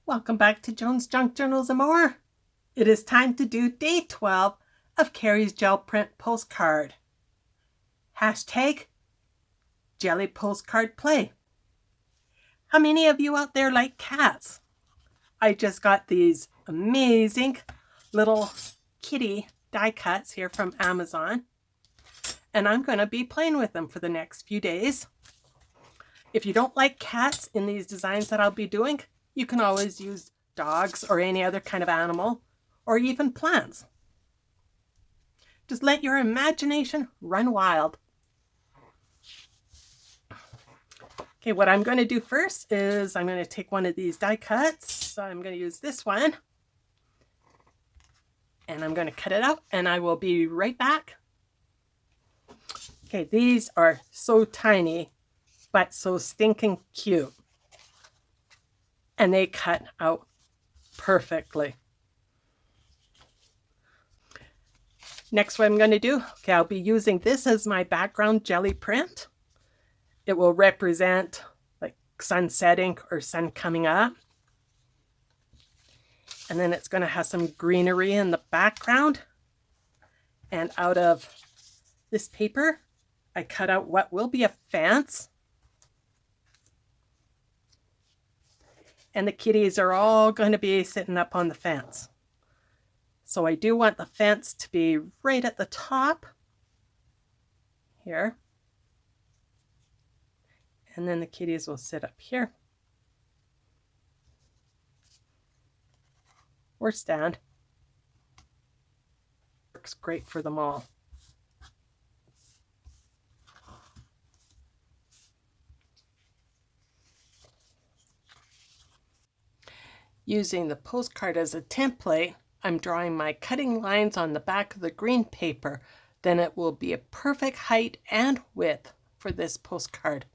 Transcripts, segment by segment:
Welcome back to Joan's Junk Journals and more. It is time to do day 12 of Carrie's gel print postcard. Hashtag gelypostcardplay. How many of you out there like cats? I just got these amazing little kitty die cuts here from Amazon, and I'm going to be playing with them for the next few days. If you don't like cats in these designs that I'll be doing, you can always use dogs or any other kind of animal, or even plants. Just let your imagination run wild. Okay, what I'm going to do first is I'm going to take one of these die cuts. So I'm going to use this one. And I'm going to cut it out, and I will be right back. Okay, these are so tiny, but so stinking cute. And they cut out perfectly. Next, what I'm going to do, okay, I'll be using this as my background jelly print. It will represent like sun setting or sun coming up. And then it's going to have some greenery in the background. And out of this paper, I cut out what will be a fence. And the kitties are all going to be sitting up on the fence. So I do want the fence to be right at the top here. And then the kitties will sit up here. Or stand. Works great for them all. Using the postcard as a template, I'm drawing my cutting lines on the back of the green paper. Then it will be a perfect height and width for this postcard.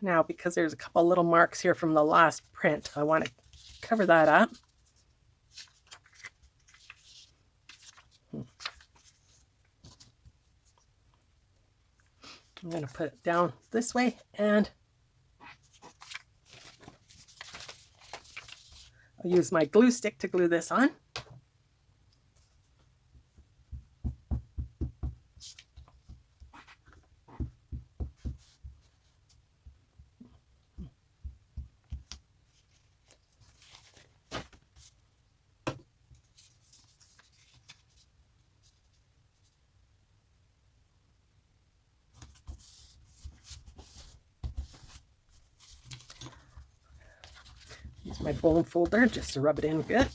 Now, because there's a couple little marks here from the last print, I want to cover that up. I'm going to put it down this way, and I'll use my glue stick to glue this on. Use my bone folder just to rub it in good.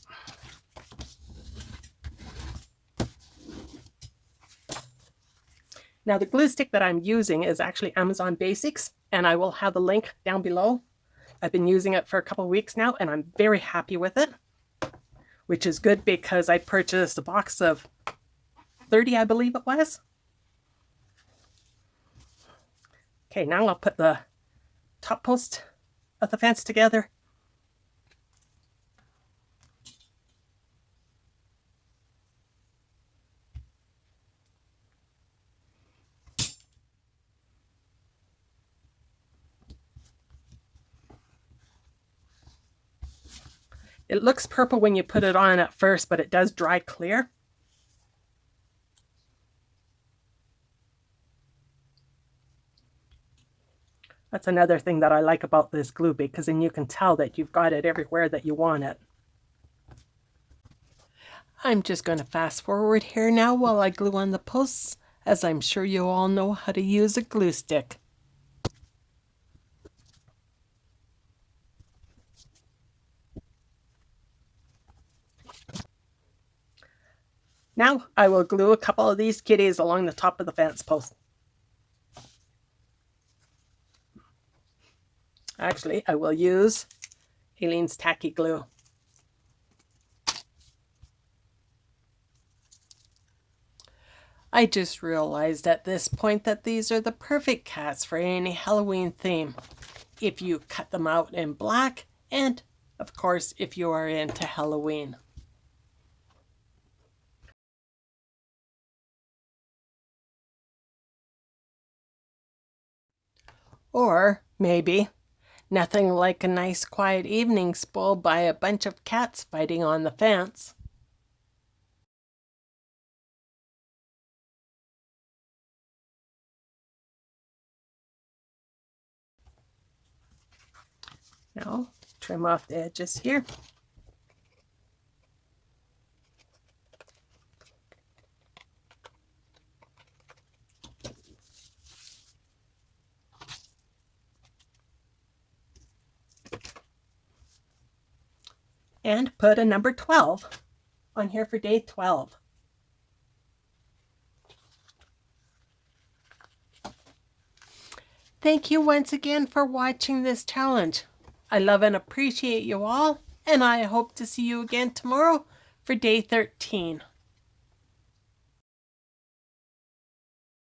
Now the glue stick that I'm using is actually Amazon Basics, and I will have the link down below. I've been using it for a couple of weeks now, and I'm very happy with it, which is good because I purchased a box of 30, I believe it was. Okay, now I'll put the top post of the fence together. It looks purple when you put it on at first, but it does dry clear. That's another thing that I like about this glue, because then you can tell that you've got it everywhere that you want it. I'm just going to fast forward here now while I glue on the posts, as I'm sure you all know how to use a glue stick. Now I will glue a couple of these kitties along the top of the fence post. Actually, I will use Aleene's tacky glue. I just realized at this point that these are the perfect cats for any Halloween theme. If you cut them out in black, and of course if you are into Halloween. Or maybe nothing like a nice quiet evening spoiled by a bunch of cats fighting on the fence. Now, trim off the edges here. And put a number 12 on here for day 12. Thank you once again for watching this challenge. I love and appreciate you all, and I hope to see you again tomorrow for day 13.